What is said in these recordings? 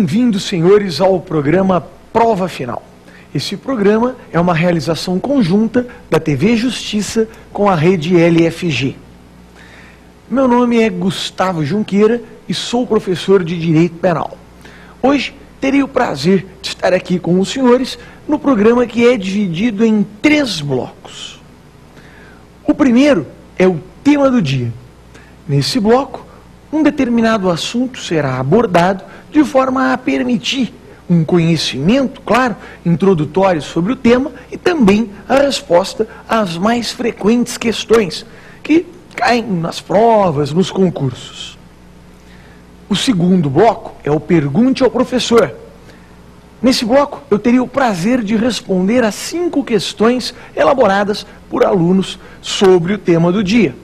Bem-vindos, senhores, ao programa Prova Final. Esse programa é uma realização conjunta da TV Justiça com a rede LFG. Meu nome é Gustavo Junqueira e sou professor de Direito Penal. Hoje terei o prazer de estar aqui com os senhores no programa que é dividido em 3 blocos. O primeiro é o tema do dia. Nesse bloco, um determinado assunto será abordado de forma a permitir um conhecimento, claro, introdutório sobre o tema e também a resposta às mais frequentes questões que caem nas provas, nos concursos. O segundo bloco é o Pergunte ao Professor. Nesse bloco, eu teria o prazer de responder a 5 questões elaboradas por alunos sobre o tema do dia.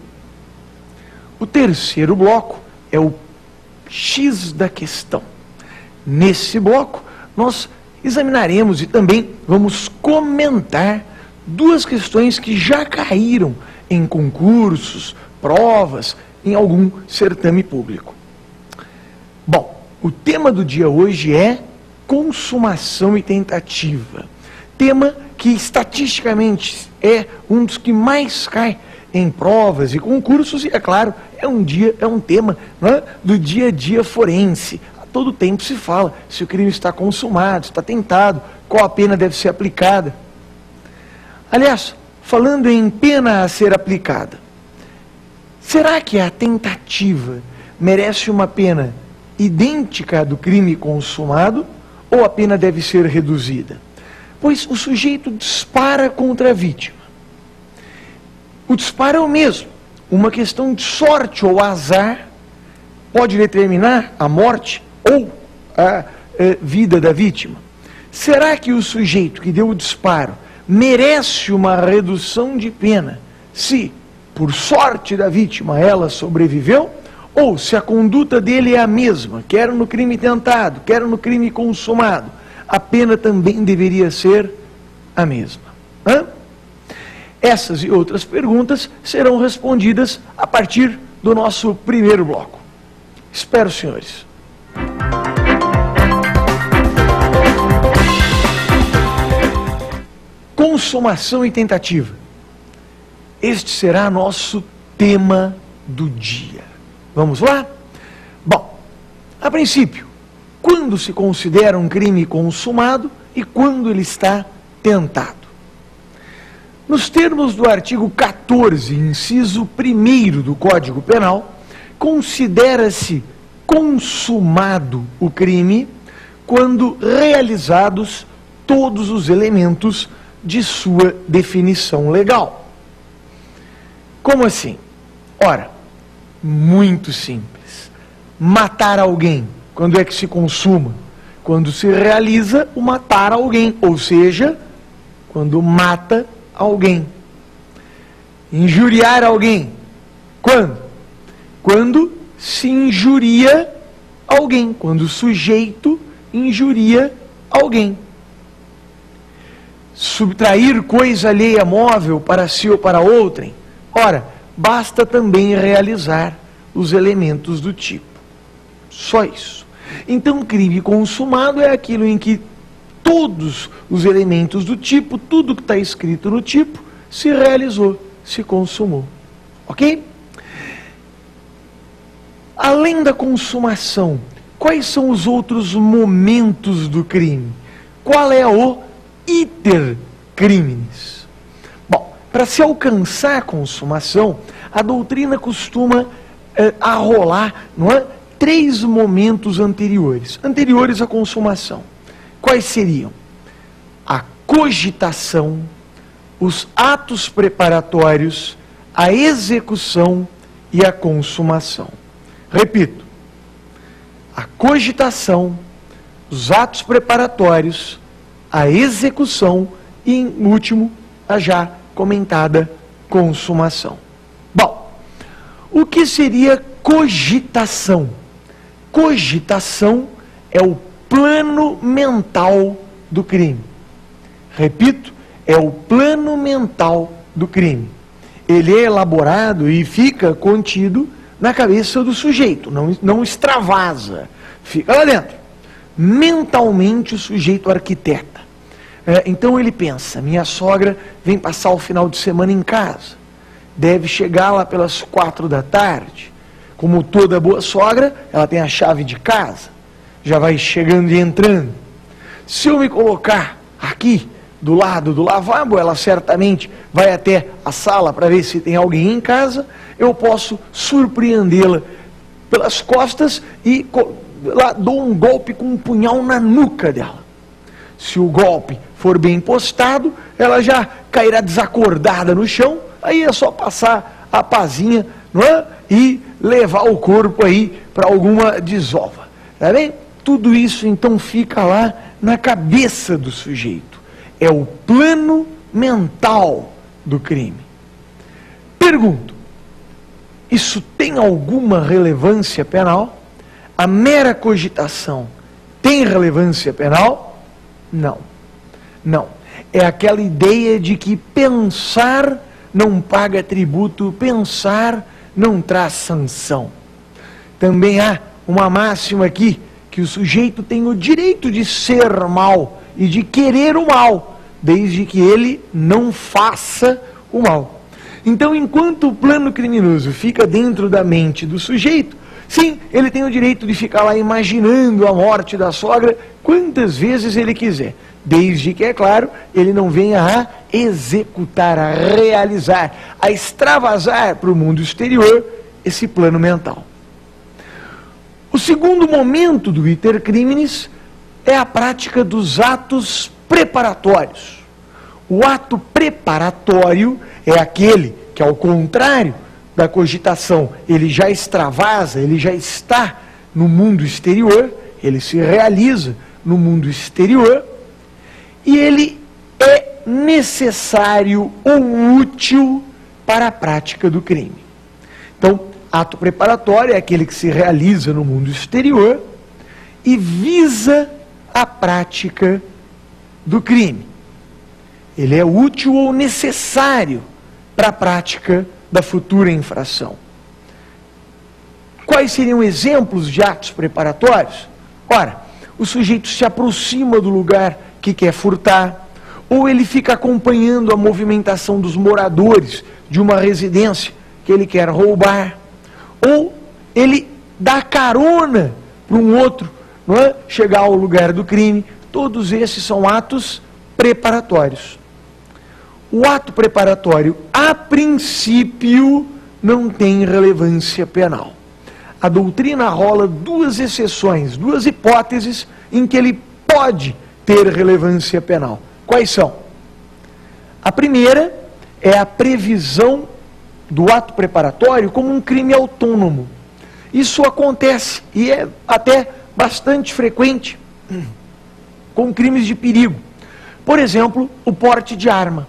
O terceiro bloco é o X da questão. Nesse bloco, nós examinaremos e também vamos comentar 2 questões que já caíram em concursos, provas, em algum certame público. Bom, o tema do dia hoje é consumação e tentativa. Tema que estatisticamente é um dos que mais cai em provas e concursos e, é claro, é um tema, não é, do dia a dia forense. A todo tempo se fala se o crime está consumado, está tentado, qual a pena deve ser aplicada. Aliás, falando em pena a ser aplicada, será que a tentativa merece uma pena idêntica à do crime consumado ou a pena deve ser reduzida? Pois o sujeito dispara contra a vítima. O disparo é o mesmo. Uma questão de sorte ou azar pode determinar a morte ou a vida da vítima. Será que o sujeito que deu o disparo merece uma redução de pena se, por sorte da vítima, ela sobreviveu? Ou se a conduta dele é a mesma, quer no crime tentado, quer no crime consumado, a pena também deveria ser a mesma? Essas e outras perguntas serão respondidas a partir do nosso primeiro bloco. Espero, senhores. Consumação e tentativa. Este será nosso tema do dia. Vamos lá? Bom, a princípio, quando se considera um crime consumado e quando ele está tentado? Nos termos do artigo 14, inciso 1º do Código Penal, considera-se consumado o crime quando realizados todos os elementos de sua definição legal. Como assim? Ora, muito simples. Matar alguém, quando é que se consuma? Quando se realiza o matar alguém, ou seja, quando mata alguém. Injuriar alguém, quando? Quando se injuria alguém, quando o sujeito injuria alguém. Subtrair coisa alheia móvel para si ou para outrem, ora, basta também realizar os elementos do tipo. Só isso. Então, crime consumado é aquilo em que todos os elementos do tipo, tudo que está escrito no tipo, se realizou, se consumou. Ok? Além da consumação, quais são os outros momentos do crime? Qual é o iter criminis? Bom, para se alcançar a consumação, a doutrina costuma arrolar, não é, 3 momentos anteriores à consumação. Quais seriam? A cogitação, os atos preparatórios, a execução e a consumação. Repito, a cogitação, os atos preparatórios, a execução e, em último, a já comentada consumação. Bom, o que seria cogitação? Cogitação é o plano mental do crime. Repito, é o plano mental do crime. Ele é elaborado e fica contido na cabeça do sujeito, não extravasa, fica lá dentro. mentalmente o sujeito arquiteta. Então ele pensa, minha sogra vem passar o final de semana em casa, deve chegar lá pelas 4 da tarde. Como toda boa sogra, ela tem a chave de casa, já vai chegando e entrando. Se eu me colocar aqui, do lado do lavabo, ela certamente vai até a sala para ver se tem alguém em casa, eu posso surpreendê-la pelas costas e lá dou um golpe com um punhal na nuca dela. Se o golpe for bem postado, ela já cairá desacordada no chão, aí é só passar a pazinha, não é? E levar o corpo aí para alguma desova. Tá bem? Tudo isso então fica lá na cabeça do sujeito. É o plano mental do crime. Pergunto, isso tem alguma relevância penal? A mera cogitação tem relevância penal? Não. Não. É aquela ideia de que pensar não paga tributo, pensar não traz sanção. Também há uma máxima aqui, que o sujeito tem o direito de ser mal e de querer o mal, desde que ele não faça o mal. Então, enquanto o plano criminoso fica dentro da mente do sujeito, sim, ele tem o direito de ficar lá imaginando a morte da sogra quantas vezes ele quiser, desde que, é claro, ele não venha a executar, a realizar, a extravasar para o mundo exterior esse plano mental. O segundo momento do iter criminis é a prática dos atos preparatórios. O ato preparatório é aquele que, ao contrário da cogitação, ele já extravasa, ele já está no mundo exterior, ele se realiza no mundo exterior, e ele é necessário ou útil para a prática do crime. Então, ato preparatório é aquele que se realiza no mundo exterior e visa a prática do crime. Ele é útil ou necessário para a prática da futura infração. Quais seriam exemplos de atos preparatórios? Ora, o sujeito se aproxima do lugar que quer furtar, ou ele fica acompanhando a movimentação dos moradores de uma residência que ele quer roubar, ou ele dá carona para um outro, não é? Chegar ao lugar do crime. Todos esses são atos preparatórios. O ato preparatório, a princípio, não tem relevância penal. A doutrina rola duas exceções, duas hipóteses em que ele pode ter relevância penal. Quais são? A primeira é a previsão do ato preparatório como um crime autônomo. Isso acontece e é até bastante frequente com crimes de perigo. Por exemplo, o porte de arma.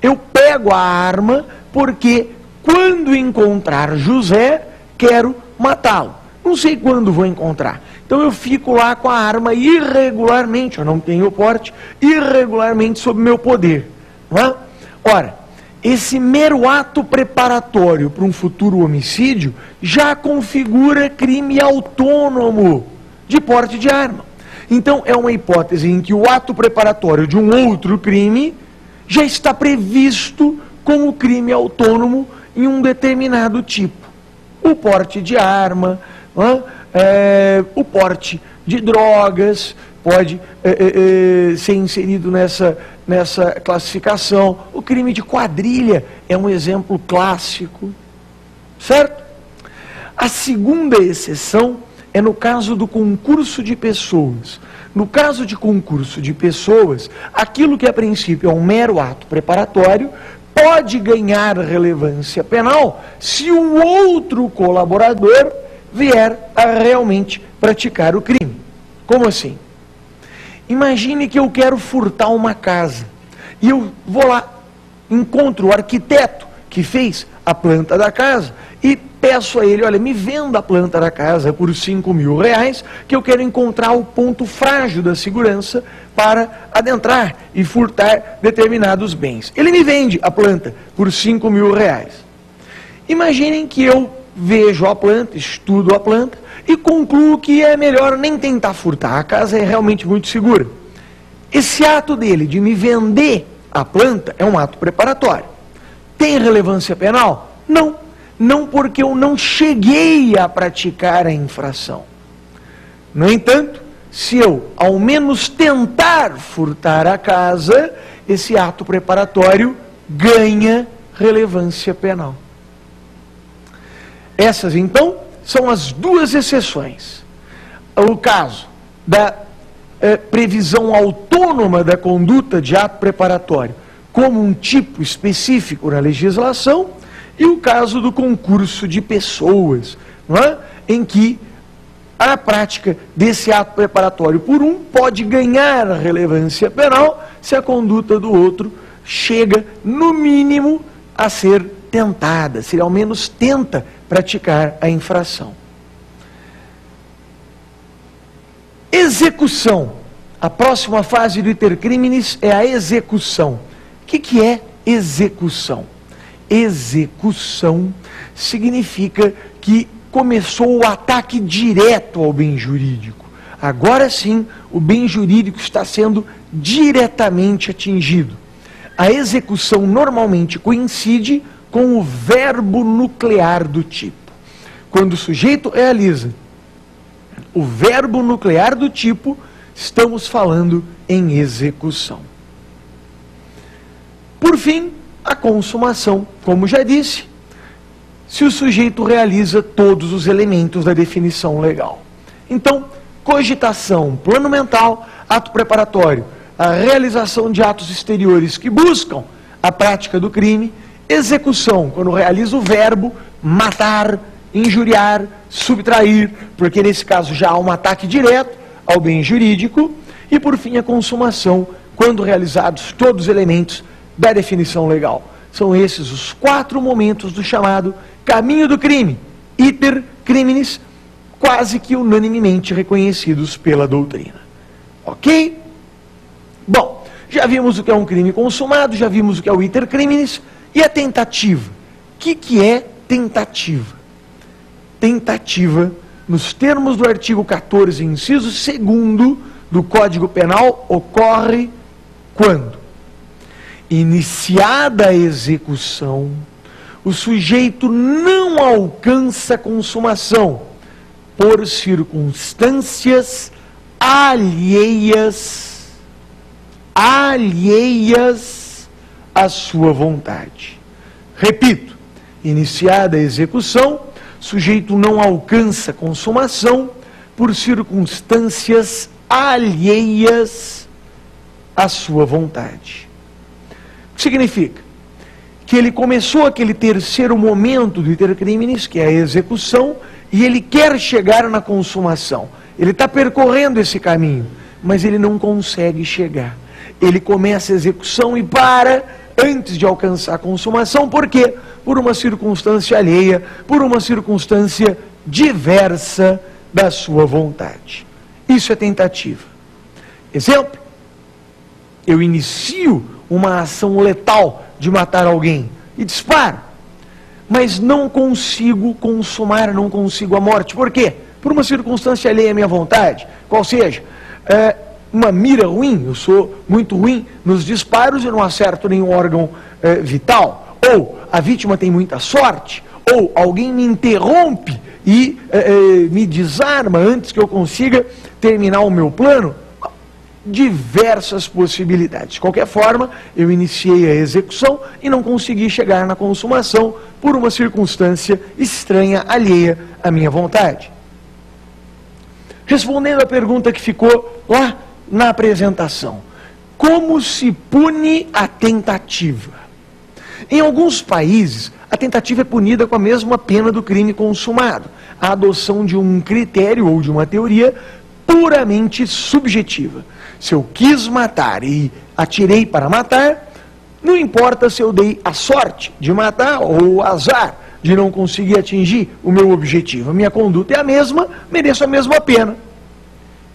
Eu pego a arma porque quando encontrar José, quero matá-lo. Não sei quando vou encontrar. Então eu fico lá com a arma irregularmente, eu não tenho o porte, irregularmente sob meu poder. Não é? Ora, esse mero ato preparatório para um futuro homicídio já configura crime autônomo de porte de arma. Então é uma hipótese em que o ato preparatório de um outro crime já está previsto como crime autônomo em um determinado tipo. O porte de arma, o porte de drogas pode ser inserido nessa classificação. O crime de quadrilha é um exemplo clássico, certo? A segunda exceção é no caso do concurso de pessoas. No caso de concurso de pessoas, aquilo que a princípio é um mero ato preparatório pode ganhar relevância penal se o outro colaborador vier a realmente praticar o crime. Como assim? Imagine que eu quero furtar uma casa e eu vou lá, encontro o arquiteto que fez a planta da casa e peço a ele, olha, me venda a planta da casa por R$5.000 que eu quero encontrar o ponto frágil da segurança para adentrar e furtar determinados bens. Ele me vende a planta por R$5.000. Imaginem que eu vejo a planta, estudo a planta e concluo que é melhor nem tentar furtar, a casa é realmente muito segura. Esse ato dele de me vender a planta é um ato preparatório. Tem relevância penal? Não. Não, porque eu não cheguei a praticar a infração. No entanto, se eu ao menos tentar furtar a casa, esse ato preparatório ganha relevância penal. Essas, então, são as duas exceções. O caso da previsão autônoma da conduta de ato preparatório como um tipo específico na legislação, e o caso do concurso de pessoas, não é? Em que a prática desse ato preparatório por um pode ganhar relevância penal se a conduta do outro chega, no mínimo, a ser tentada, se ele ao menos tenta praticar a infração. Execução. A próxima fase do iter criminis é a execução. O que é execução? Execução significa que começou o ataque direto ao bem jurídico. Agora sim, o bem jurídico está sendo diretamente atingido. A execução normalmente coincide com o verbo nuclear do tipo. Quando o sujeito realiza o verbo nuclear do tipo, estamos falando em execução. Por fim, a consumação, como já disse, se o sujeito realiza todos os elementos da definição legal. Então, cogitação, plano mental, ato preparatório, a realização de atos exteriores que buscam a prática do crime, execução, quando realiza o verbo matar, injuriar, subtrair, porque nesse caso já há um ataque direto ao bem jurídico, e por fim a consumação, quando realizados todos os elementos da definição legal. São esses os 4 momentos do chamado caminho do crime, iter criminis, quase que unanimemente reconhecidos pela doutrina. Ok? Bom, já vimos o que é um crime consumado, já vimos o que é o iter criminis, e a tentativa. O que é tentativa? Tentativa, nos termos do artigo 14, inciso 2º do Código Penal, ocorre quando? Iniciada a execução, o sujeito não alcança a consumação por circunstâncias alheias à sua vontade. Repito, iniciada a execução, o sujeito não alcança a consumação por circunstâncias alheias à sua vontade. O que significa? Que ele começou aquele terceiro momento do iter criminis, que é a execução, e ele quer chegar na consumação. Ele está percorrendo esse caminho, mas ele não consegue chegar. Ele começa a execução e para antes de alcançar a consumação. Por quê? Por uma circunstância alheia, por uma circunstância diversa da sua vontade. Isso é tentativa. Exemplo, eu inicio uma ação letal de matar alguém e disparo, mas não consigo consumar, não consigo a morte. Por quê? Por uma circunstância alheia à minha vontade, qual seja, uma mira ruim, eu sou muito ruim nos disparos e não acerto nenhum órgão vital, ou a vítima tem muita sorte, ou alguém me interrompe e me desarma antes que eu consiga terminar o meu plano. Diversas possibilidades. De qualquer forma, eu iniciei a execução e não consegui chegar na consumação por uma circunstância estranha, alheia à minha vontade. Respondendo à pergunta que ficou lá na apresentação, como se pune a tentativa? Em alguns países, a tentativa é punida com a mesma pena do crime consumado, a adoção de um critério ou de uma teoria puramente subjetiva. Se eu quis matar e atirei para matar, não importa se eu dei a sorte de matar ou o azar de não conseguir atingir o meu objetivo. A minha conduta é a mesma, mereço a mesma pena.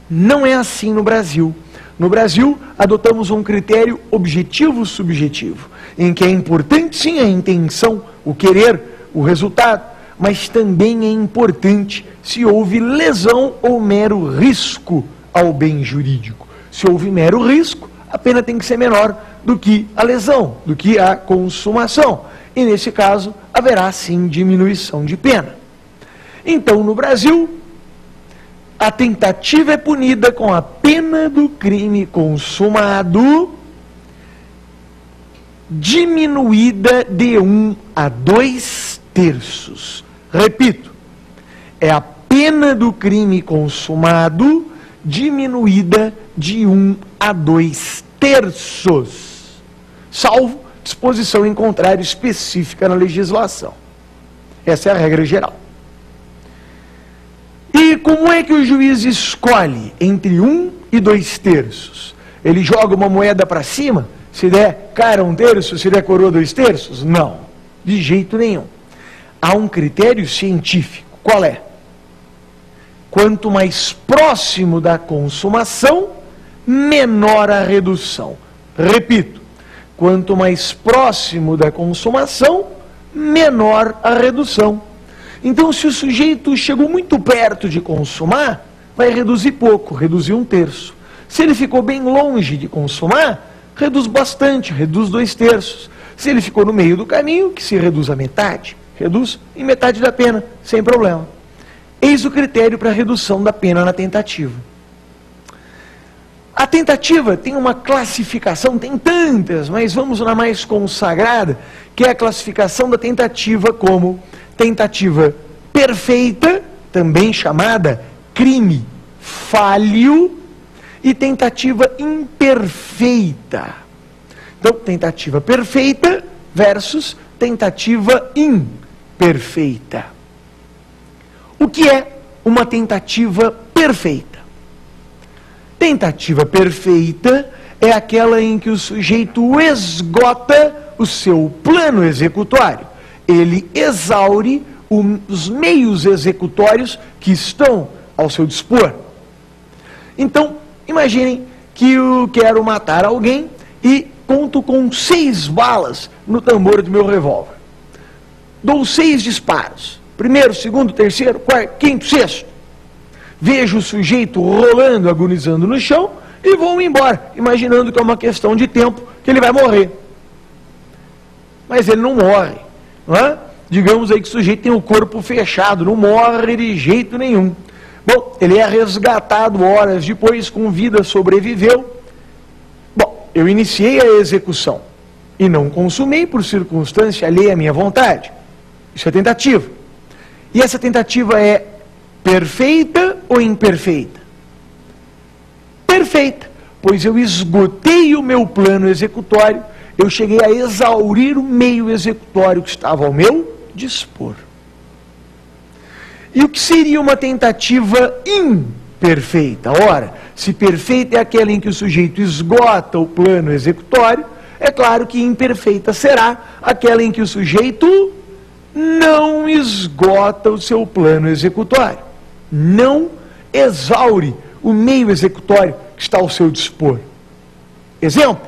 Não é assim no Brasil. No Brasil, adotamos um critério objetivo-subjetivo, em que é importante sim a intenção, o querer, o resultado, mas também é importante se houve lesão ou mero risco ao bem jurídico. Se houve mero risco, a pena tem que ser menor do que a lesão, do que a consumação. E nesse caso, haverá sim diminuição de pena. Então, no Brasil, a tentativa é punida com a pena do crime consumado diminuída de 1 a 2/3. Repito, é a pena do crime consumado diminuída de 1 a 2/3, salvo disposição em contrário específica na legislação. Essa é a regra geral. E como é que o juiz escolhe entre 1 e 2/3? Ele joga uma moeda para cima? Se der cara 1/3, se der coroa 2/3? Não, de jeito nenhum. Há um critério científico. Qual é? Quanto mais próximo da consumação, menor a redução. Repito, quanto mais próximo da consumação, menor a redução. Então, se o sujeito chegou muito perto de consumar, vai reduzir pouco, reduzir 1/3. Se ele ficou bem longe de consumar, reduz bastante, reduz 2/3. Se ele ficou no meio do caminho, que se reduz a metade, reduz em metade da pena, sem problema. Eis o critério para a redução da pena na tentativa. A tentativa tem uma classificação, tem tantas, mas vamos na mais consagrada, que é a classificação da tentativa como tentativa perfeita, também chamada crime falho, e tentativa imperfeita. Então, tentativa perfeita versus tentativa imperfeita. O que é uma tentativa perfeita? Tentativa perfeita é aquela em que o sujeito esgota o seu plano executório. Ele exaure os meios executórios que estão ao seu dispor. Então, imaginem que eu quero matar alguém e conto com 6 balas no tambor do meu revólver. Dou 6 disparos. Primeiro, segundo, terceiro, quarto, quinto, sexto. Vejo o sujeito rolando, agonizando no chão e vou embora, imaginando que é uma questão de tempo que ele vai morrer. Mas ele não morre, não é? Digamos aí que o sujeito tem o corpo fechado, não morre de jeito nenhum. Bom, ele é resgatado horas depois, com vida, sobreviveu. Bom, eu iniciei a execução e não consumei por circunstância alheia à minha vontade. Isso é tentativa. E essa tentativa é perfeita ou imperfeita? Perfeita, pois eu esgotei o meu plano executório, eu cheguei a exaurir o meio executório que estava ao meu dispor. E o que seria uma tentativa imperfeita? Ora, se perfeita é aquela em que o sujeito esgota o plano executório, é claro que imperfeita será aquela em que o sujeito não esgota o seu plano executório, não exaure o meio executório que está ao seu dispor. Exemplo: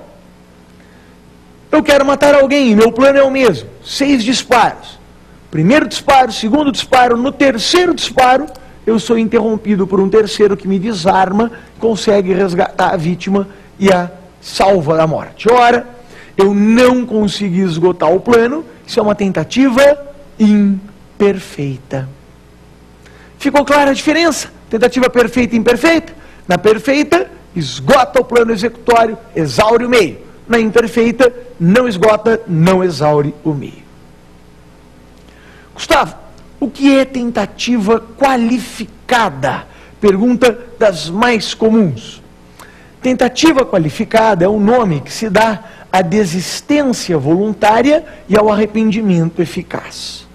eu quero matar alguém, meu plano é o mesmo, 6 disparos. Primeiro disparo, segundo disparo, no terceiro disparo, eu sou interrompido por um terceiro que me desarma, consegue resgatar a vítima e a salva da morte. Ora, eu não consegui esgotar o plano, isso é uma tentativa imperfeita. Ficou clara a diferença? Tentativa perfeita e imperfeita? Na perfeita, esgota o plano executório, exaure o meio. Na imperfeita, não esgota, não exaure o meio. Gustavo, o que é tentativa qualificada? Pergunta das mais comuns. Tentativa qualificada é o nome que se dá à desistência voluntária e ao arrependimento eficaz.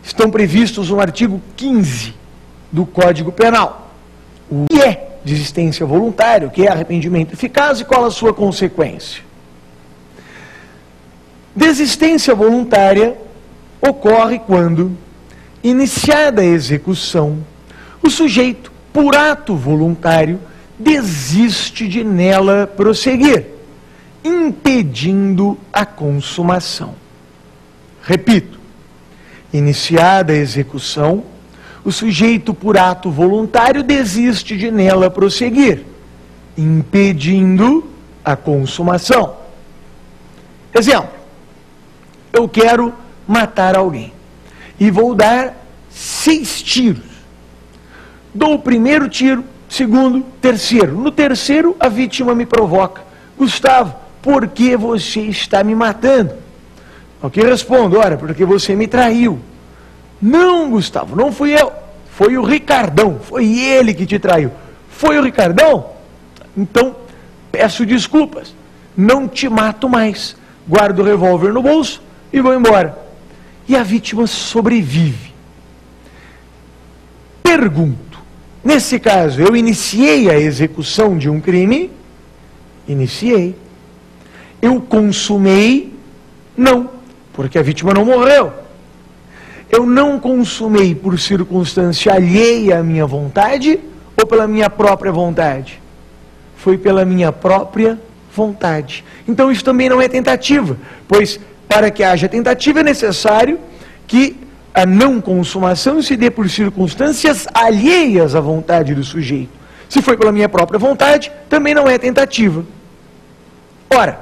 Estão previstos no artigo 15 do Código Penal. O que é desistência voluntária, o que é arrependimento eficaz e qual a sua consequência? Desistência voluntária ocorre quando, iniciada a execução, o sujeito, por ato voluntário, desiste de nela prosseguir, impedindo a consumação. Repito, Iniciada a execução, o sujeito, por ato voluntário, desiste de nela prosseguir, impedindo a consumação. Exemplo: eu quero matar alguém e vou dar 6 tiros. Dou o primeiro tiro, segundo, terceiro. No terceiro, a vítima me provoca: Gustavo, por que você está me matando? Ao que respondo: ora, porque você me traiu. Não, Gustavo, não fui eu, foi o Ricardão, foi ele que te traiu. Foi o Ricardão? Então, peço desculpas, não te mato mais. Guardo o revólver no bolso e vou embora. E a vítima sobrevive. Pergunto: nesse caso, eu iniciei a execução de um crime? Iniciei. Eu consumei? Não, porque a vítima não morreu. Eu não consumei por circunstância alheia à minha vontade ou pela minha própria vontade? Foi pela minha própria vontade. Então isso também não é tentativa, pois para que haja tentativa é necessário que a não consumação se dê por circunstâncias alheias à vontade do sujeito. Se foi pela minha própria vontade, também não é tentativa. Ora,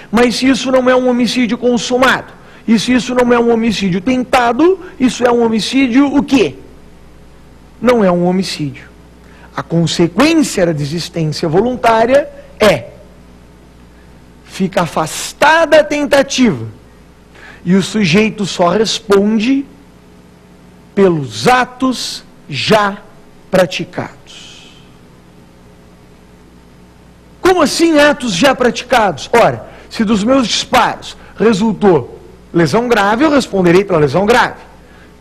mas se isso não é um homicídio consumado, e se isso não é um homicídio tentado, isso é um homicídio o quê? Não é um homicídio. A consequência da desistência voluntária é: fica afastada a tentativa, e o sujeito só responde pelos atos já praticados. Como assim atos já praticados? Ora, se dos meus disparos resultou lesão grave, eu responderei pela lesão grave.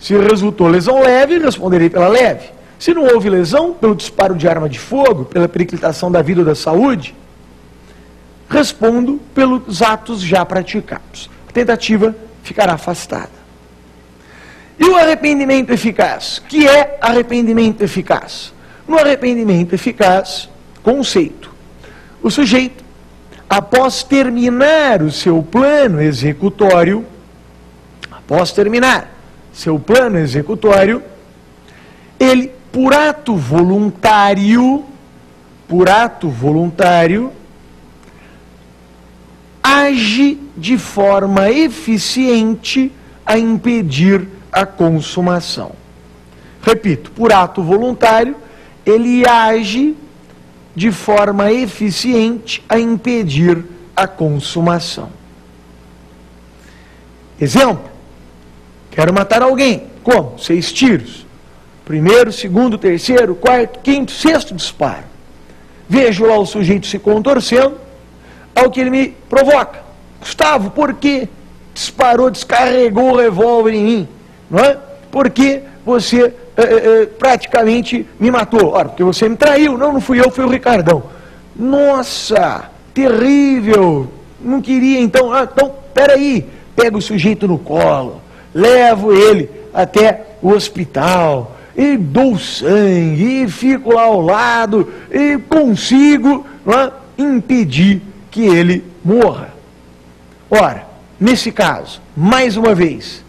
Se resultou lesão leve, responderei pela leve. Se não houve lesão, pelo disparo de arma de fogo, pela periclitação da vida ou da saúde, respondo pelos atos já praticados. A tentativa ficará afastada. E o arrependimento eficaz? Que é arrependimento eficaz? No arrependimento eficaz, conceito: o sujeito, após terminar o seu plano executório, ele, por ato voluntário, age de forma eficiente a impedir a consumação. Repito, por ato voluntário, ele age de forma eficiente a impedir a consumação. Exemplo: quero matar alguém. Como? 6 tiros. Primeiro, segundo, terceiro, quarto, quinto, sexto disparo. Vejo lá o sujeito se contorcendo, ao que ele me provoca: Gustavo, por que disparou, descarregou o revólver em mim? Não é? Por que você praticamente me matou? Ora, porque você me traiu. Não fui eu, foi o Ricardão. Nossa, terrível. Não queria então. Então, peraí. Pego o sujeito no colo, levo ele até o hospital, e dou sangue, e fico lá ao lado, e consigo, não é, impedir que ele morra. Ora, nesse caso, mais uma vez,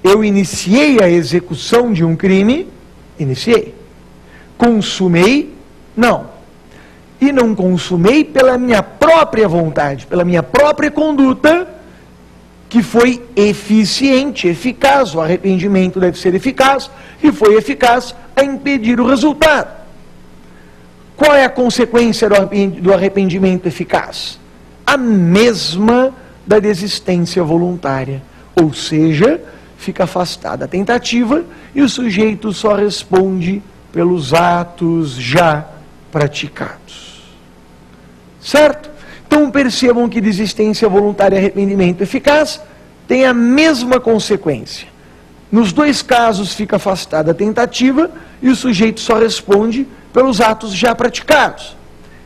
eu iniciei a execução de um crime? Iniciei. Consumei? Não. E não consumei pela minha própria vontade, pela minha própria conduta, que foi eficiente, eficaz. O arrependimento deve ser eficaz, e foi eficaz a impedir o resultado. Qual é a consequência do arrependimento eficaz? A mesma da desistência voluntária, ou seja, fica afastada a tentativa e o sujeito só responde pelos atos já praticados. Certo? Então percebam que desistência voluntária e arrependimento eficaz têm a mesma consequência. Nos dois casos fica afastada a tentativa e o sujeito só responde pelos atos já praticados.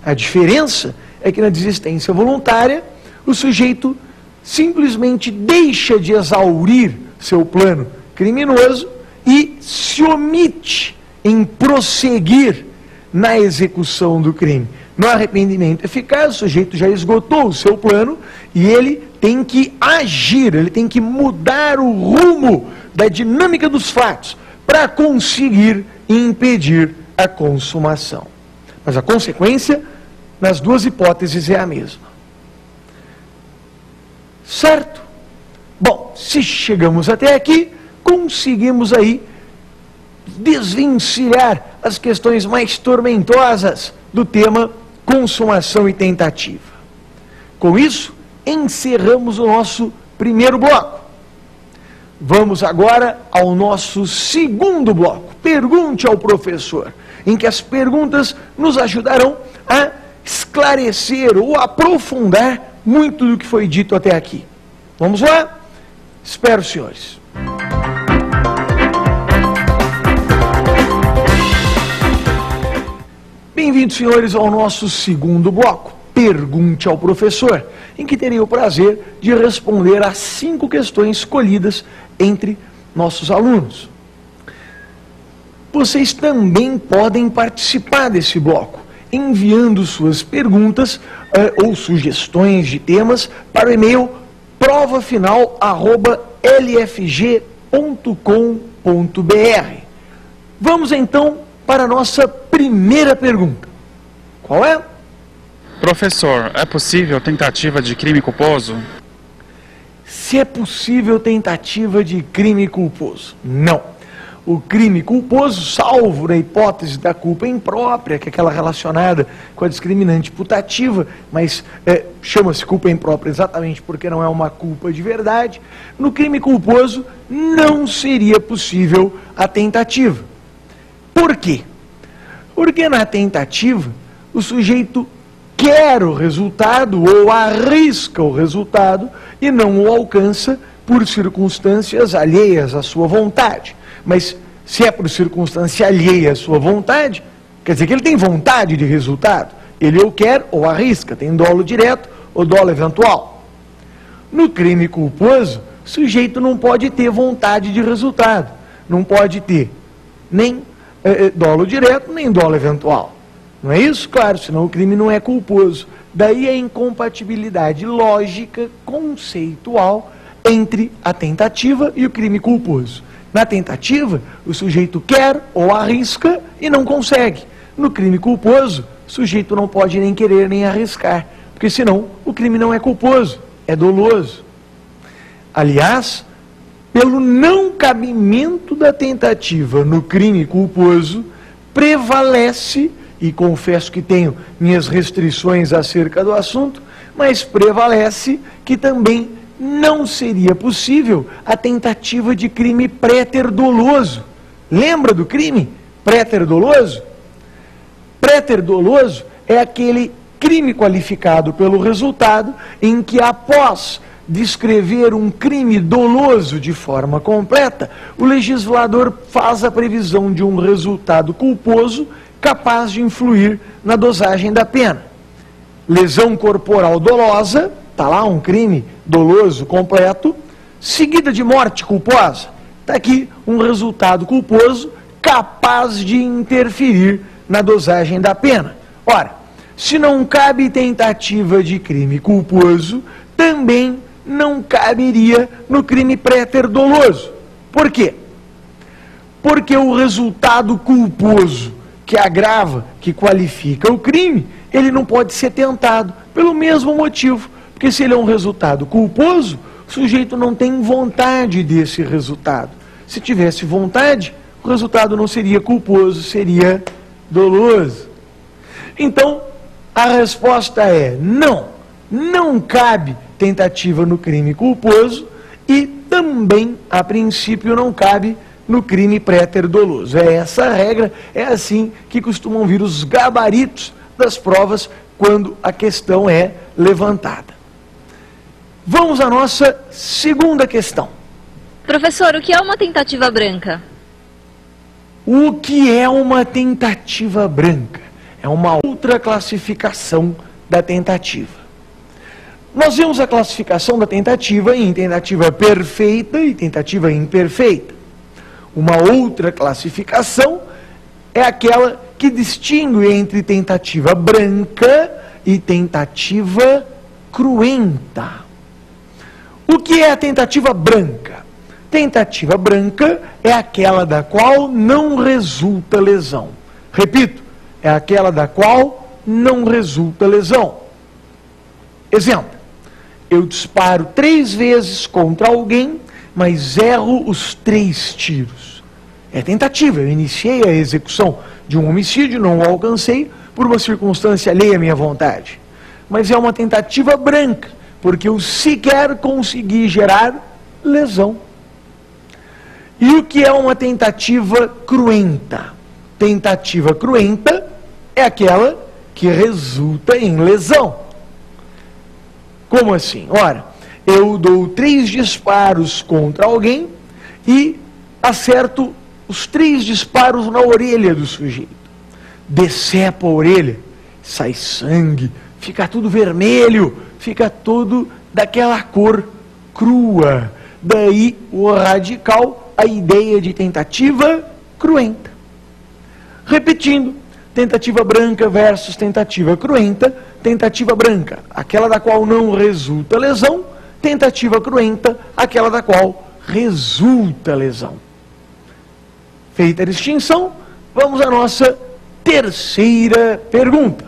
A diferença é que na desistência voluntária o sujeito simplesmente deixa de exaurir seu plano criminoso e se omite em prosseguir na execução do crime. No arrependimento eficaz, o sujeito já esgotou o seu plano e ele tem que agir, ele tem que mudar o rumo da dinâmica dos fatos para conseguir impedir a consumação. Mas a consequência, nas duas hipóteses, é a mesma. Certo? Bom, se chegamos até aqui, conseguimos aí desvencilhar as questões mais tormentosas do tema consumação e tentativa. Com isso, encerramos o nosso primeiro bloco. Vamos agora ao nosso segundo bloco, Pergunte ao Professor, em que as perguntas nos ajudarão a esclarecer ou aprofundar muito do que foi dito até aqui. Vamos lá? Espero, senhores. Bem-vindos, senhores, ao nosso segundo bloco, Pergunte ao Professor, em que terei o prazer de responder às 5 questões escolhidas entre nossos alunos. Vocês também podem participar desse bloco, enviando suas perguntas ou sugestões de temas para o e-mail provafinal@lfg.com.br. Vamos então para a nossa primeira pergunta. Qual é? Professor, é possível tentativa de crime culposo? Se é possível tentativa de crime culposo? Não. O crime culposo, salvo na hipótese da culpa imprópria, que é aquela relacionada com a discriminante putativa, mas chama-se culpa imprópria exatamente porque não é uma culpa de verdade, no crime culposo não seria possível a tentativa. Por quê? Porque na tentativa o sujeito quer o resultado ou arrisca o resultado e não o alcança por circunstâncias alheias à sua vontade. Mas se é por circunstância alheia à sua vontade, quer dizer que ele tem vontade de resultado. Ele ou quer ou arrisca, tem dolo direto ou dolo eventual. No crime culposo, o sujeito não pode ter vontade de resultado. Não pode ter nem dolo direto, nem dolo eventual. Não é isso? Claro, senão o crime não é culposo. Daí a incompatibilidade lógica, conceitual, entre a tentativa e o crime culposo. Na tentativa, o sujeito quer ou arrisca e não consegue. No crime culposo, o sujeito não pode nem querer nem arriscar, porque senão o crime não é culposo, é doloso. Aliás, pelo não cabimento da tentativa no crime culposo, prevalece, e confesso que tenho minhas restrições acerca do assunto, mas prevalece que também não seria possível a tentativa de crime préter-doloso. Lembra do crime préter-doloso? Préter-doloso é aquele crime qualificado pelo resultado em que, após descrever um crime doloso de forma completa, o legislador faz a previsão de um resultado culposo capaz de influir na dosagem da pena. Lesão corporal dolosa, está lá um crime doloso completo, seguida de morte culposa. Está aqui um resultado culposo capaz de interferir na dosagem da pena. Ora, se não cabe tentativa de crime culposo, também não caberia no crime préter-doloso. Por quê? Porque o resultado culposo que agrava, que qualifica o crime, ele não pode ser tentado, pelo mesmo motivo. Porque se ele é um resultado culposo, o sujeito não tem vontade desse resultado. Se tivesse vontade, o resultado não seria culposo, seria doloso. Então, a resposta é não. Não cabe tentativa no crime culposo e também, a princípio, não cabe no crime préter-doloso. É essa a regra, é assim que costumam vir os gabaritos das provas quando a questão é levantada. Vamos à nossa segunda questão. Professor, o que é uma tentativa branca? O que é uma tentativa branca? É uma outra classificação da tentativa. Nós vemos a classificação da tentativa em tentativa perfeita e tentativa imperfeita. Uma outra classificação é aquela que distingue entre tentativa branca e tentativa cruenta. O que é a tentativa branca? Tentativa branca é aquela da qual não resulta lesão. Repito, é aquela da qual não resulta lesão. Exemplo, eu disparo 3 vezes contra alguém, mas erro os 3 tiros. É tentativa, eu iniciei a execução de um homicídio, não o alcancei por uma circunstância alheia à minha vontade. Mas é uma tentativa branca, porque eu sequer consegui gerar lesão. E o que é uma tentativa cruenta? Tentativa cruenta é aquela que resulta em lesão. Como assim? Ora, eu dou 3 disparos contra alguém e acerto os 3 disparos na orelha do sujeito. Decepo a orelha, sai sangue, fica tudo vermelho, fica tudo daquela cor crua. Daí o radical, a ideia de tentativa cruenta. Repetindo, tentativa branca versus tentativa cruenta. Tentativa branca, aquela da qual não resulta lesão. Tentativa cruenta, aquela da qual resulta lesão. Feita a distinção, vamos à nossa terceira pergunta.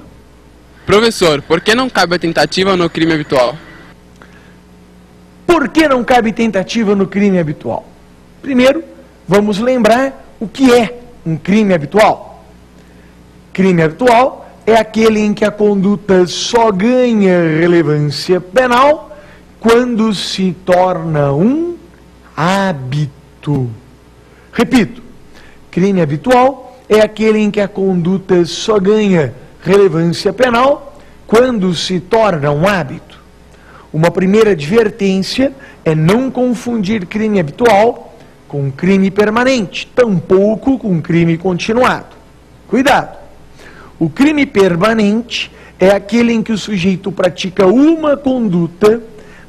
Professor, por que não cabe a tentativa no crime habitual? Por que não cabe tentativa no crime habitual? Primeiro, vamos lembrar o que é um crime habitual. Crime habitual é aquele em que a conduta só ganha relevância penal quando se torna um hábito. Repito, crime habitual é aquele em que a conduta só ganha relevância penal quando se torna um hábito. Uma primeira advertência é não confundir crime habitual com crime permanente, tampouco com crime continuado. Cuidado! O crime permanente é aquele em que o sujeito pratica uma conduta,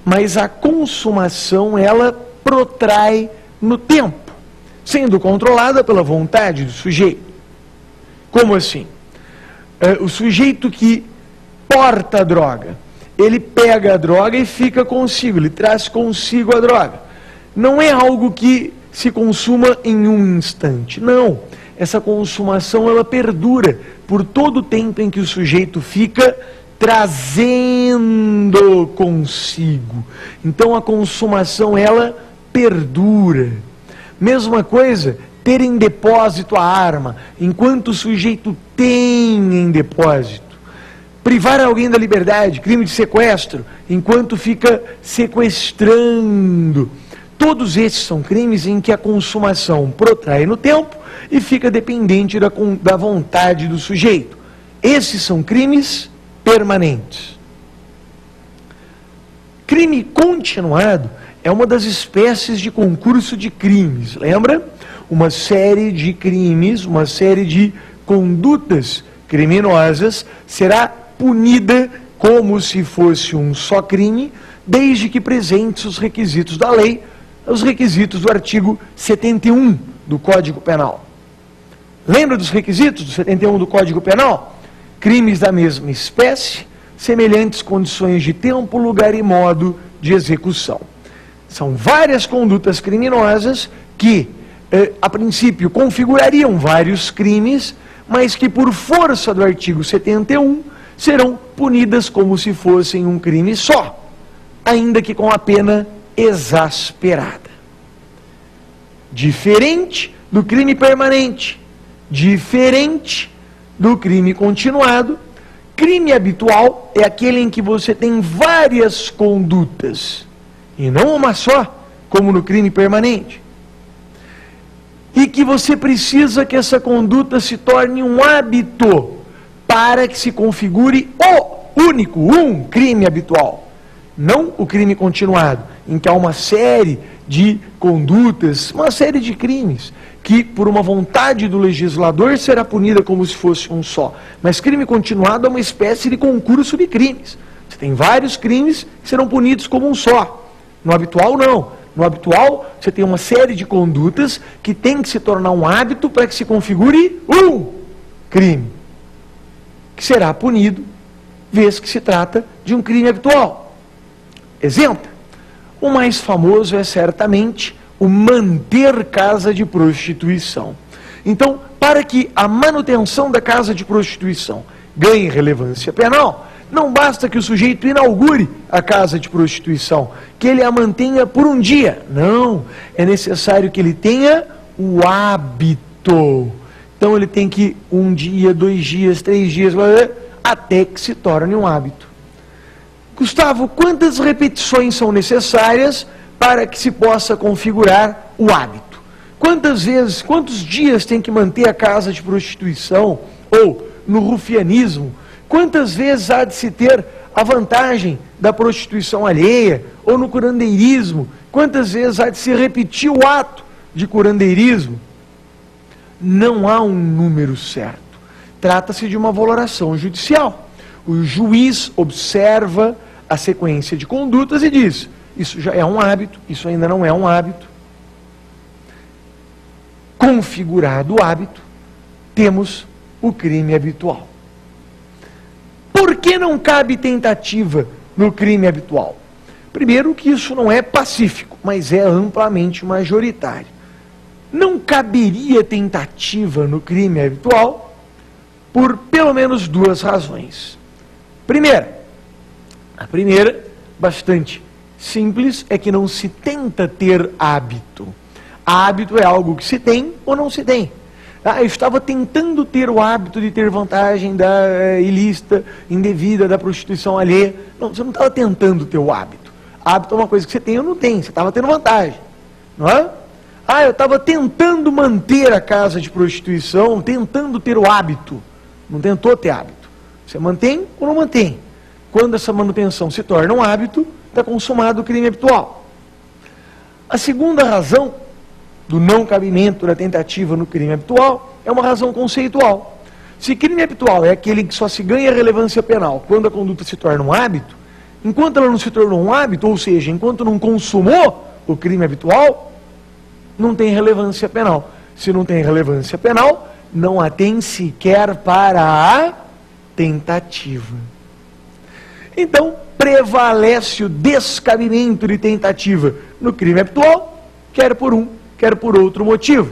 mas a consumação ela protrai no tempo, sendo controlada pela vontade do sujeito. Como assim? O sujeito que porta a droga, ele pega a droga e fica consigo, ele traz consigo a droga. Não é algo que se consuma em um instante, não. Essa consumação ela perdura por todo o tempo em que o sujeito fica trazendo consigo. Então a consumação ela perdura. Mesma coisa, ter em depósito a arma, enquanto o sujeito tem em depósito. Privar alguém da liberdade, crime de sequestro, enquanto fica sequestrando. Todos esses são crimes em que a consumação protrai no tempo e fica dependente da vontade do sujeito. Esses são crimes permanentes. Crime continuado é uma das espécies de concurso de crimes, lembra? Uma série de crimes, uma série de condutas criminosas será punida como se fosse um só crime, desde que presentes os requisitos da lei, os requisitos do artigo 71 do Código Penal. Lembra dos requisitos do 71 do Código Penal? Crimes da mesma espécie, semelhantes condições de tempo, lugar e modo de execução. São várias condutas criminosas que, a princípio, configurariam vários crimes, mas que, por força do artigo 71, serão punidas como se fossem um crime só, ainda que com a pena exasperada. Diferente do crime permanente, diferente do crime continuado, crime habitual é aquele em que você tem várias condutas, e não uma só, como no crime permanente. E que você precisa que essa conduta se torne um hábito para que se configure o único, um crime habitual. Não o crime continuado, em que há uma série de condutas, uma série de crimes, que por uma vontade do legislador será punida como se fosse um só. Mas crime continuado é uma espécie de concurso de crimes. Você tem vários crimes que serão punidos como um só. No habitual, não. No habitual, você tem uma série de condutas que tem que se tornar um hábito para que se configure um crime, que será punido, vez que se trata de um crime habitual. Exemplo, o mais famoso é certamente o manter casa de prostituição. Então, para que a manutenção da casa de prostituição ganhe relevância penal, não basta que o sujeito inaugure a casa de prostituição, que ele a mantenha por um dia. Não, é necessário que ele tenha o hábito. Então ele tem que 1 dia, 2 dias, 3 dias, até que se torne um hábito. Gustavo, quantas repetições são necessárias para que se possa configurar o hábito? Quantas vezes, quantos dias tem que manter a casa de prostituição ou no rufianismo? Quantas vezes há de se ter a vantagem da prostituição alheia ou no curandeirismo? Quantas vezes há de se repetir o ato de curandeirismo? Não há um número certo. Trata-se de uma valoração judicial. O juiz observa a sequência de condutas e diz: isso já é um hábito, isso ainda não é um hábito. Configurado o hábito, temos o crime habitual. Por que não cabe tentativa no crime habitual? Primeiro, que isso não é pacífico, mas é amplamente majoritário. Não caberia tentativa no crime habitual por pelo menos 2 razões. A primeira, bastante simples, é que não se tenta ter hábito. Hábito é algo que se tem ou não se tem. Eu estava tentando ter o hábito de ter vantagem da ilícita, indevida, da prostituição alheia. Não, você não estava tentando ter o hábito. Hábito é uma coisa que você tem ou não tem, você estava tendo vantagem. Não é? Eu estava tentando manter a casa de prostituição, tentando ter o hábito. Não tentou ter hábito. Você mantém ou não mantém? Quando essa manutenção se torna um hábito, está consumado o crime habitual. A segunda razão do não cabimento da tentativa no crime habitual é uma razão conceitual. Se crime habitual é aquele que só se ganha relevância penal quando a conduta se torna um hábito, enquanto ela não se tornou um hábito, ou seja, enquanto não consumou o crime habitual, não tem relevância penal. Se não tem relevância penal, não a tem sequer para a tentativa. Então, prevalece o descabimento de tentativa no crime habitual, quer por um, quer por outro motivo.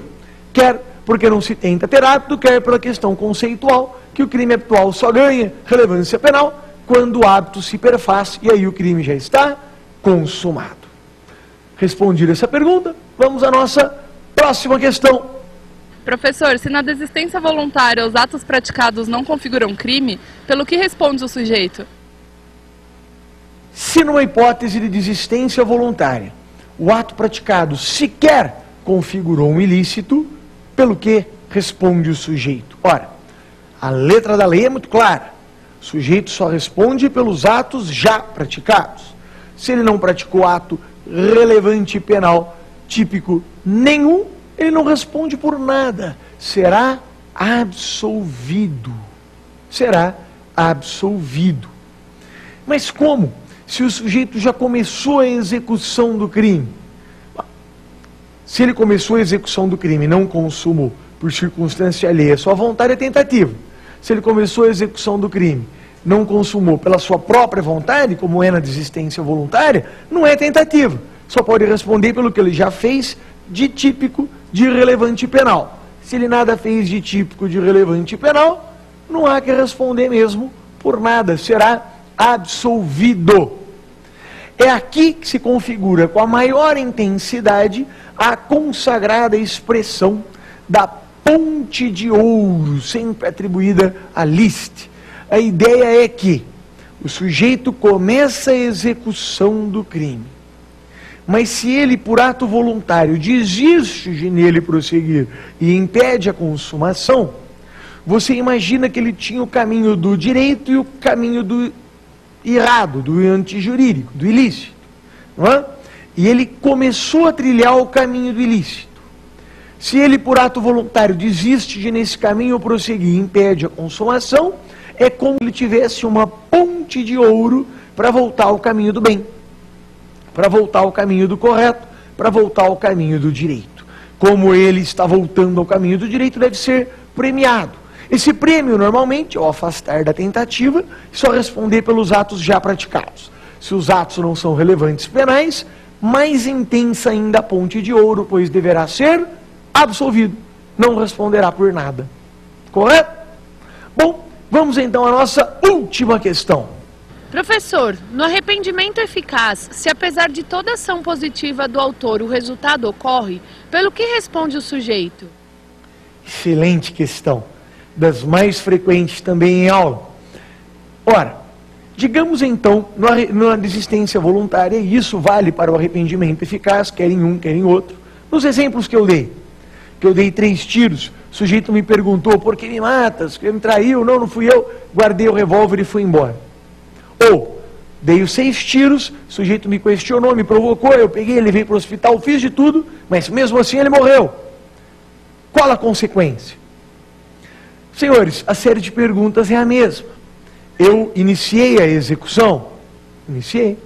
Quer porque não se tenta ter hábito, quer pela questão conceitual, que o crime habitual só ganha relevância penal quando o hábito se perfaz e aí o crime já está consumado. Respondida essa pergunta, vamos à nossa próxima questão. Professor, se na desistência voluntária os atos praticados não configuram crime, pelo que responde o sujeito? Se numa hipótese de desistência voluntária, o ato praticado sequer configurou um ilícito, pelo que responde o sujeito? Ora, a letra da lei é muito clara. O sujeito só responde pelos atos já praticados. Se ele não praticou ato relevante penal típico nenhum, ele não responde por nada. Será absolvido. Será absolvido. Mas como? Se o sujeito já começou a execução do crime. Se ele começou a execução do crime e não consumou por circunstância alheia, sua vontade é tentativa. Se ele começou a execução do crime, não consumou pela sua própria vontade, como é na desistência voluntária, não é tentativa. Só pode responder pelo que ele já fez de típico de relevante penal. Se ele nada fez de típico de relevante penal, não há que responder mesmo por nada, será absolvido. É aqui que se configura com a maior intensidade a consagrada expressão da ponte de ouro, sempre atribuída a Liszt. A ideia é que o sujeito começa a execução do crime, mas se ele, por ato voluntário, desiste de nele prosseguir e impede a consumação, você imagina que ele tinha o caminho do direito e o caminho do errado, do antijurídico, do ilícito, não é? E ele começou a trilhar o caminho do ilícito. Se ele, por ato voluntário, desiste de nesse caminho prosseguir e impede a consumação, é como se ele tivesse uma ponte de ouro para voltar ao caminho do bem, para voltar ao caminho do correto, para voltar ao caminho do direito. Como ele está voltando ao caminho do direito, deve ser premiado. Esse prêmio, normalmente, ao afastar da tentativa, só responder pelos atos já praticados. Se os atos não são relevantes penais, mais intensa ainda a ponte de ouro, pois deverá ser absolvido. Não responderá por nada. Correto? Bom, vamos então à nossa última questão. Professor, no arrependimento eficaz, se apesar de toda ação positiva do autor o resultado ocorre, pelo que responde o sujeito? Excelente questão. Das mais frequentes também em aula. Ora, digamos então, na desistência voluntária, e isso vale para o arrependimento eficaz, quer em um, quer em outro. Nos exemplos que eu dei 3 tiros, o sujeito me perguntou, por que me matas? Que me traiu? Não, não fui eu. Guardei o revólver e fui embora. Ou, dei os 6 tiros, o sujeito me questionou, me provocou, eu peguei, levei para o hospital, fiz de tudo, mas mesmo assim ele morreu. Qual a consequência? Senhores, a série de perguntas é a mesma. Eu iniciei a execução? Iniciei.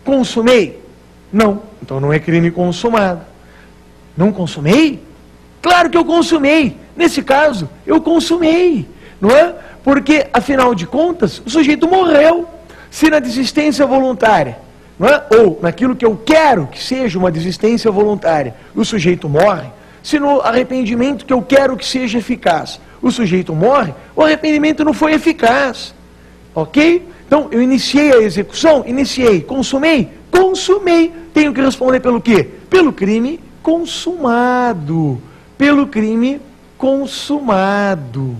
Consumei? Não. Então não é crime consumado. Não consumei? Claro que eu consumei. Nesse caso, eu consumei. Não é? Porque, afinal de contas, o sujeito morreu. Se na desistência voluntária, não é? Ou naquilo que eu quero que seja uma desistência voluntária, o sujeito morre, se no arrependimento que eu quero que seja eficaz, o sujeito morre, o arrependimento não foi eficaz. Ok? Então, eu iniciei a execução? Iniciei. Consumei? Consumei. Tenho que responder pelo quê? Pelo crime consumado. Pelo crime consumado.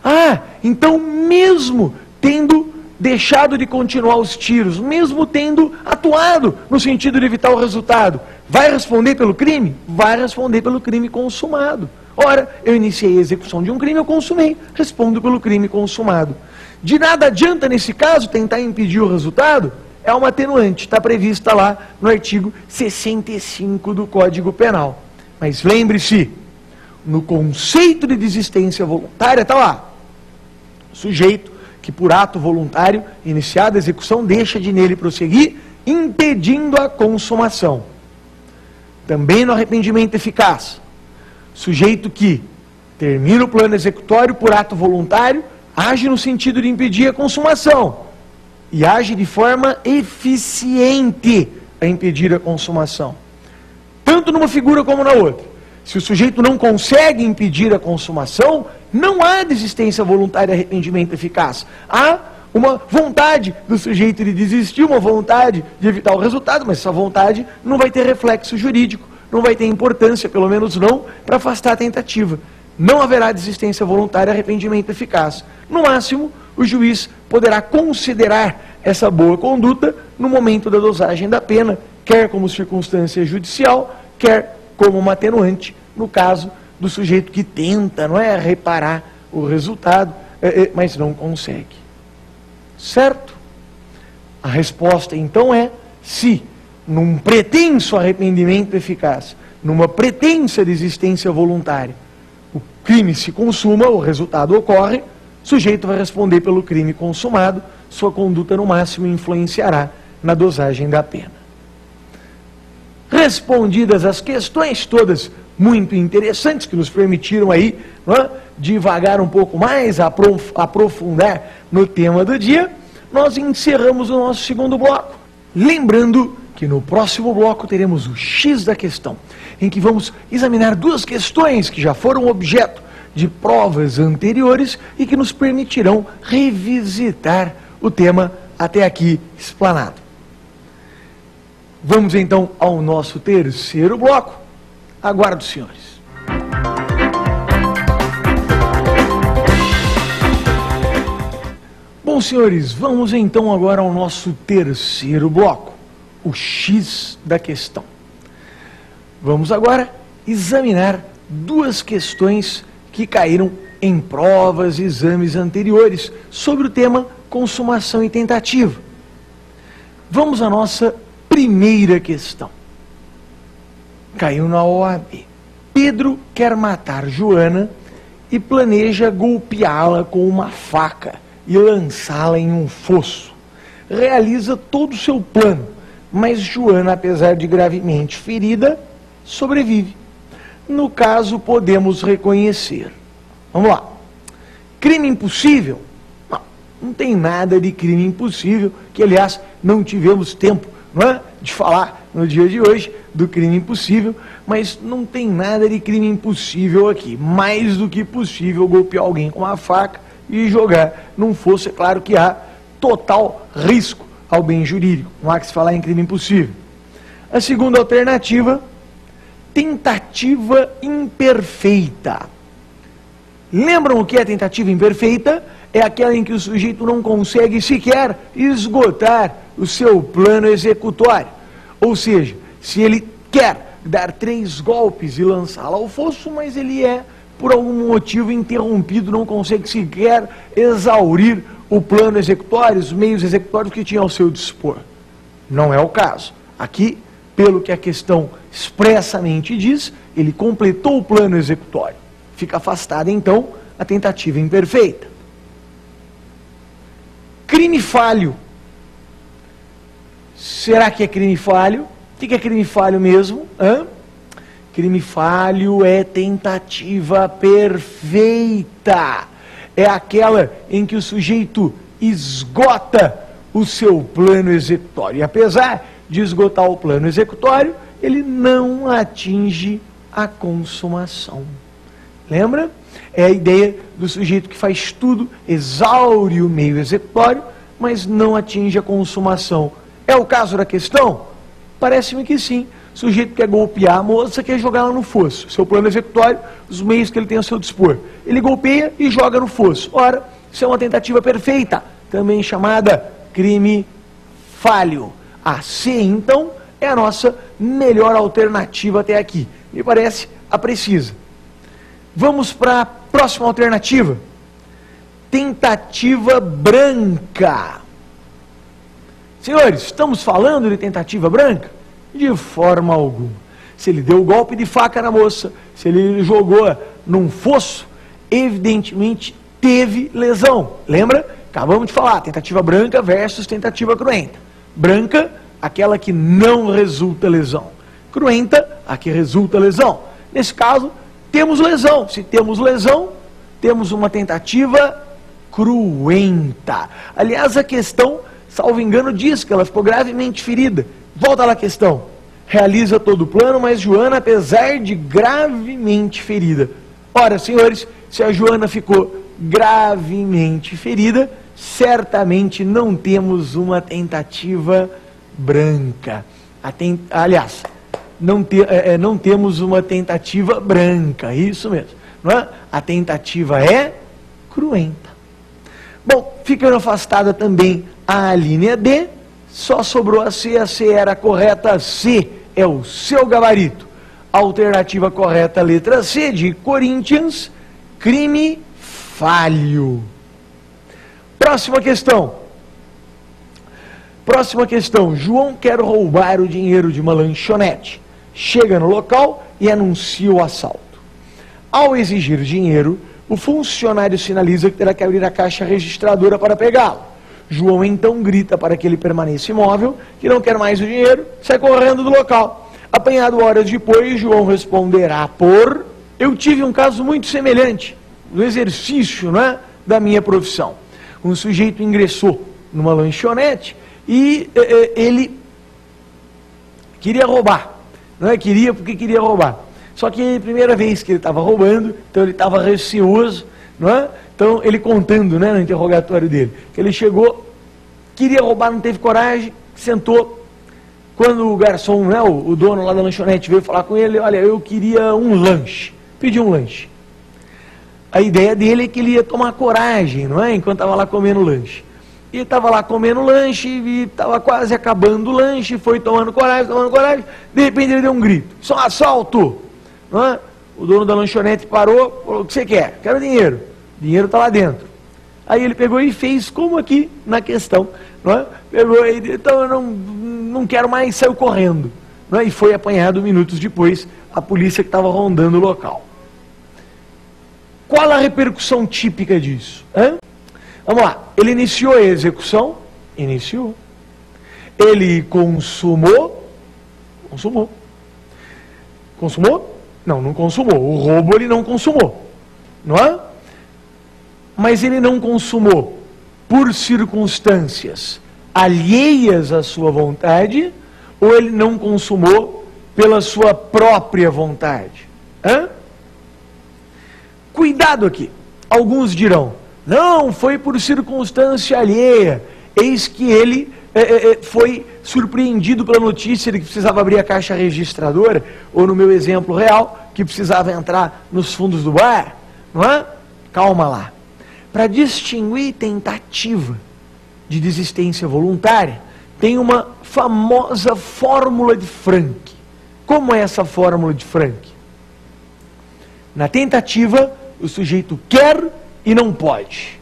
Ah, então mesmo tendo deixado de continuar os tiros, mesmo tendo atuado no sentido de evitar o resultado, vai responder pelo crime? Vai responder pelo crime consumado. Ora, eu iniciei a execução de um crime, eu consumei, respondo pelo crime consumado. De nada adianta, nesse caso, tentar impedir o resultado? É uma atenuante, está prevista lá no artigo 65 do Código Penal. Mas lembre-se, no conceito de desistência voluntária, está lá, sujeito que por ato voluntário, iniciada a execução, deixa de nele prosseguir, impedindo a consumação. Também no arrependimento eficaz, sujeito que termina o plano executório por ato voluntário, age no sentido de impedir a consumação e age de forma eficiente a impedir a consumação. Tanto numa figura como na outra. Se o sujeito não consegue impedir a consumação, não há desistência voluntária e arrependimento eficaz. Há uma vontade do sujeito de desistir, uma vontade de evitar o resultado, mas essa vontade não vai ter reflexo jurídico, não vai ter importância, pelo menos não, para afastar a tentativa. Não haverá desistência voluntária e arrependimento eficaz. No máximo, o juiz poderá considerar essa boa conduta no momento da dosagem da pena, quer como circunstância judicial, quer como uma atenuante, no caso do sujeito que tenta, não é, reparar o resultado, mas não consegue. Certo? A resposta então é, se num pretenso arrependimento eficaz, numa pretensa desistência voluntária, o crime se consuma, o resultado ocorre, o sujeito vai responder pelo crime consumado, sua conduta no máximo influenciará na dosagem da pena. Respondidas as questões, todas muito interessantes, que nos permitiram aí, não é, divagar um pouco mais, aprofundar no tema do dia, nós encerramos o nosso segundo bloco. Lembrando que no próximo bloco teremos o X da questão, em que vamos examinar 2 questões que já foram objeto de provas anteriores e que nos permitirão revisitar o tema até aqui explanado. Vamos então ao nosso terceiro bloco. Aguardo, senhores. Bom, senhores, vamos então agora ao nosso terceiro bloco, o X da questão. Vamos agora examinar 2 questões que caíram em provas e exames anteriores sobre o tema consumação e tentativa. Vamos à nossa primeira questão. Caiu na OAB. Pedro quer matar Joana e planeja golpeá-la com uma faca e lançá-la em um fosso. Realiza todo o seu plano, mas Joana, apesar de gravemente ferida, sobrevive. No caso, podemos reconhecer. Vamos lá. Crime impossível? Não tem nada de crime impossível, que aliás não tivemos tempo não é? De falar no dia de hoje do crime impossível, mas não tem nada de crime impossível aqui. Mais do que possível golpear alguém com uma faca e jogar num fosso. É claro que há total risco ao bem jurídico, não há que se falar em crime impossível. A segunda alternativa, tentativa imperfeita. Lembram o que é tentativa imperfeita? É aquela em que o sujeito não consegue sequer esgotar o seu plano executório. Ou seja, se ele quer dar 3 golpes e lançá-la ao fosso, mas ele é, por algum motivo, interrompido, não consegue sequer exaurir o plano executório, os meios executórios que tinha ao seu dispor. Não é o caso. Aqui, pelo que a questão expressamente diz, ele completou o plano executório. Fica afastada, então, a tentativa imperfeita. Crime falho. Será que é crime falho? O que é crime falho mesmo? Crime falho é tentativa perfeita. É aquela em que o sujeito esgota o seu plano executório. E apesar de esgotar o plano executório, ele não atinge a consumação. Lembra? É a ideia do sujeito que faz tudo, exaure o meio executório, mas não atinge a consumação. É o caso da questão? Parece-me que sim. O sujeito quer golpear a moça, quer jogar ela no fosso. Seu plano executório, os meios que ele tem a seu dispor. Ele golpeia e joga no fosso. Ora, isso é uma tentativa perfeita, também chamada crime falho. A C, então, é a nossa melhor alternativa até aqui. Me parece a precisa. Vamos para a próxima alternativa. Tentativa branca. Senhores, estamos falando de tentativa branca? De forma alguma. Se ele deu o golpe de faca na moça, se ele jogou num fosso, evidentemente teve lesão. Lembra? Acabamos de falar, tentativa branca versus tentativa cruenta. Branca, aquela que não resulta lesão. Cruenta, a que resulta lesão. Nesse caso, temos lesão. Se temos lesão, temos uma tentativa cruenta. Aliás, a questão, salvo engano, diz que ela ficou gravemente ferida. Volta lá a questão. Realiza todo o plano, mas Joana, apesar de gravemente ferida. Ora, senhores, se a Joana ficou gravemente ferida, certamente não temos uma tentativa branca. Aliás, não temos uma tentativa branca, isso mesmo. Não é? A tentativa é cruenta. Bom, ficando afastada também a linha D, só sobrou a C era a correta. C é o seu gabarito. Alternativa correta, letra C, de Corinthians, crime falho. Próxima questão. Próxima questão. João quer roubar o dinheiro de uma lanchonete. Chega no local e anuncia o assalto. Ao exigir dinheiro, o funcionário sinaliza que terá que abrir a caixa registradora para pegá-lo. João então grita para que ele permaneça imóvel, que não quer mais o dinheiro, sai correndo do local. Apanhado horas depois, João responderá por: eu tive um caso muito semelhante, no exercício, não é, da minha profissão. Um sujeito ingressou numa lanchonete e ele queria roubar. Não é? Queria porque queria roubar. Só que a primeira vez que ele estava roubando, então ele estava receoso, não é? Então ele contando, né, no interrogatório dele, que ele chegou, queria roubar, não teve coragem, sentou. Quando o garçom, né, o dono lá da lanchonete veio falar com ele, olha, eu queria um lanche, pedi um lanche. A ideia dele é que ele ia tomar coragem, não é? Enquanto estava lá comendo o lanche. E estava lá comendo lanche e estava quase acabando o lanche, foi tomando coragem, de repente ele deu um grito: isso é um assalto! Não é? O dono da lanchonete parou, falou: o que você quer? Quero dinheiro. O dinheiro está lá dentro. Aí ele pegou e fez como aqui na questão. Não é? Pegou e então eu não quero mais, saiu correndo. Não é? E foi apanhado minutos depois, a polícia que estava rondando o local. Qual a repercussão típica disso? Vamos lá, ele iniciou a execução? Iniciou. Ele consumou? Consumou. Consumou? Não consumou. O roubo ele não consumou. Não é? Mas ele não consumou por circunstâncias alheias à sua vontade ou ele não consumou pela sua própria vontade? Cuidado aqui. Alguns dirão, não, foi por circunstância alheia. Eis que ele foi surpreendido pela notícia de que precisava abrir a caixa registradora, ou no meu exemplo real, que precisava entrar nos fundos do bar, não é? Calma lá. Para distinguir tentativa de desistência voluntária, tem uma famosa fórmula de Frank. Como é essa fórmula de Frank? Na tentativa, o sujeito quer e não pode.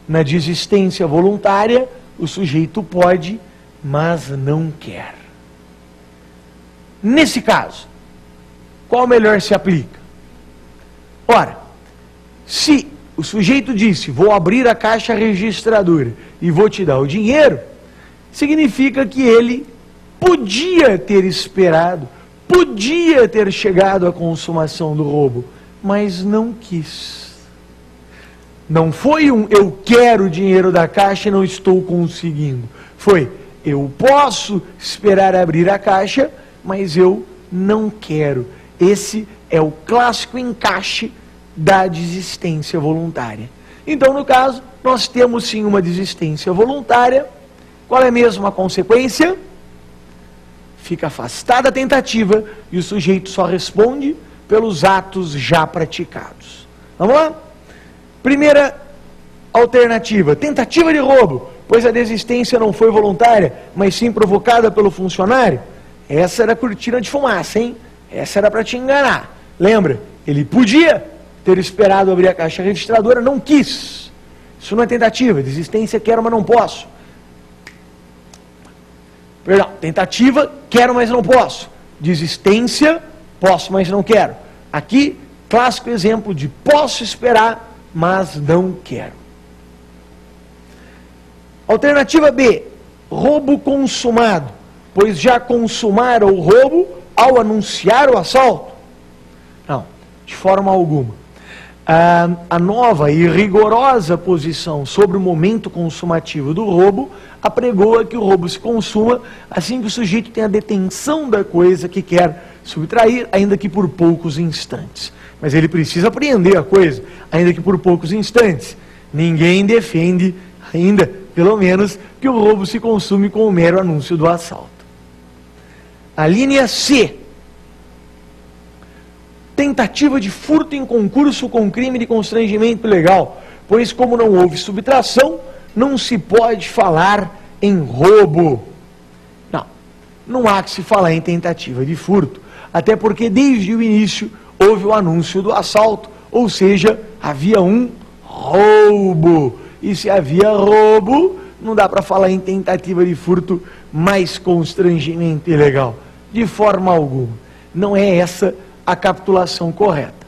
Na desistência voluntária, o sujeito pode, mas não quer. Nesse caso, qual melhor se aplica? Ora, se o sujeito disse, vou abrir a caixa registradora e vou te dar o dinheiro, significa que ele podia ter esperado, podia ter chegado à consumação do roubo, mas não quis. Não foi eu quero o dinheiro da caixa e não estou conseguindo. Foi, eu posso esperar abrir a caixa, mas eu não quero. Esse é o clássico encaixe da desistência voluntária. Então, no caso, nós temos sim uma desistência voluntária. Qual é mesmo a consequência? Fica afastada a tentativa e o sujeito só responde pelos atos já praticados. Vamos lá? Primeira alternativa, tentativa de roubo, pois a desistência não foi voluntária, mas sim provocada pelo funcionário. Essa era a cortina de fumaça, hein? Essa era para te enganar. Lembra? Ele podia ter esperado abrir a caixa registradora, não quis. Isso não é tentativa, desistência quero, mas não posso. Perdão, tentativa, quero, mas não posso. Desistência, posso, mas não quero. Aqui, clássico exemplo de posso esperar, mas não quero. Alternativa B, roubo consumado, pois já consumara o roubo ao anunciar o assalto. Não, de forma alguma. A nova e rigorosa posição sobre o momento consumativo do roubo apregoa que o roubo se consuma assim que o sujeito tem a detenção da coisa que quer subtrair, ainda que por poucos instantes. Mas ele precisa apreender a coisa, ainda que por poucos instantes. Ninguém defende, ainda, pelo menos, que o roubo se consume com o mero anúncio do assalto. A linha C. Tentativa de furto em concurso com crime de constrangimento ilegal, pois como não houve subtração, não se pode falar em roubo. Não há que se falar em tentativa de furto, até porque desde o início houve o anúncio do assalto, ou seja, havia um roubo. E se havia roubo, não dá para falar em tentativa de furto mais constrangimento ilegal. De forma alguma. Não é essa a capitulação correta.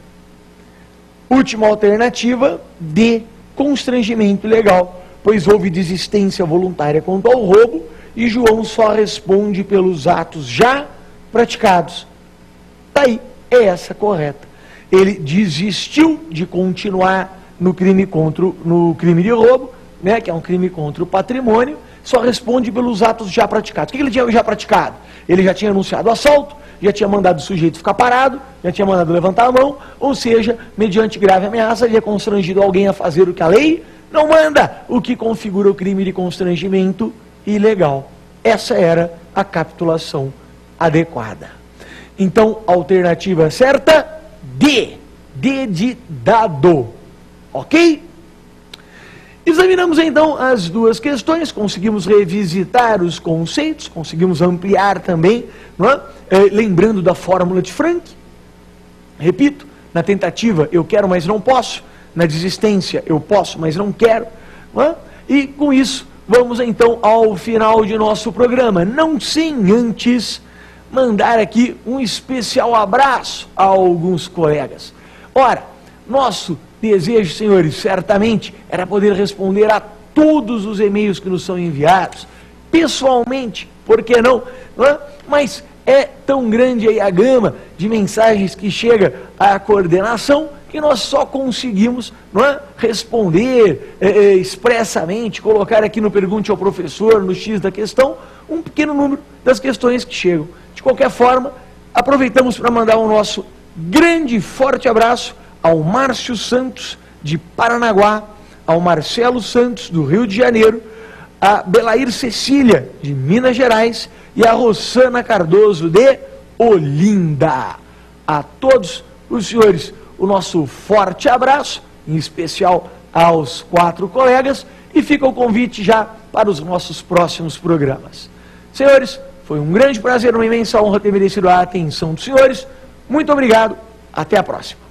Última alternativa, D, constrangimento ilegal, pois houve desistência voluntária quanto ao roubo e João só responde pelos atos já praticados. Daí, é essa correta. Ele desistiu de continuar no crime de roubo, né, que é um crime contra o patrimônio, só responde pelos atos já praticados. O que ele tinha já praticado? Ele já tinha anunciado o assalto, já tinha mandado o sujeito ficar parado, já tinha mandado levantar a mão, ou seja, mediante grave ameaça, ele tinha constrangido alguém a fazer o que a lei não manda, o que configura o crime de constrangimento ilegal. Essa era a capitulação adequada. Então, alternativa certa, D. D de dado. Ok? Examinamos então as duas questões, conseguimos revisitar os conceitos, conseguimos ampliar também, não é? Lembrando da fórmula de Frank. Repito, na tentativa eu quero, mas não posso. Na desistência eu posso, mas não quero. Não é? E com isso, vamos então ao final de nosso programa. Não sem antes mandar aqui um especial abraço a alguns colegas. Ora, nosso desejo, senhores, certamente era poder responder a todos os e-mails que nos são enviados, pessoalmente, por que não? Não é? Mas é tão grande aí a gama de mensagens que chega à coordenação que porque nós só conseguimos, não é, responder expressamente, colocar aqui no Pergunte ao Professor, no X da questão, um pequeno número das questões que chegam. De qualquer forma, aproveitamos para mandar o nosso grande e forte abraço ao Márcio Santos, de Paranaguá, ao Marcelo Santos, do Rio de Janeiro, a Belair Cecília, de Minas Gerais, e a Rosana Cardoso, de Olinda. A todos os senhores, o nosso forte abraço, em especial aos 4 colegas, e fica o convite já para os nossos próximos programas. Senhores, foi um grande prazer, uma imensa honra ter merecido a atenção dos senhores. Muito obrigado, até a próxima.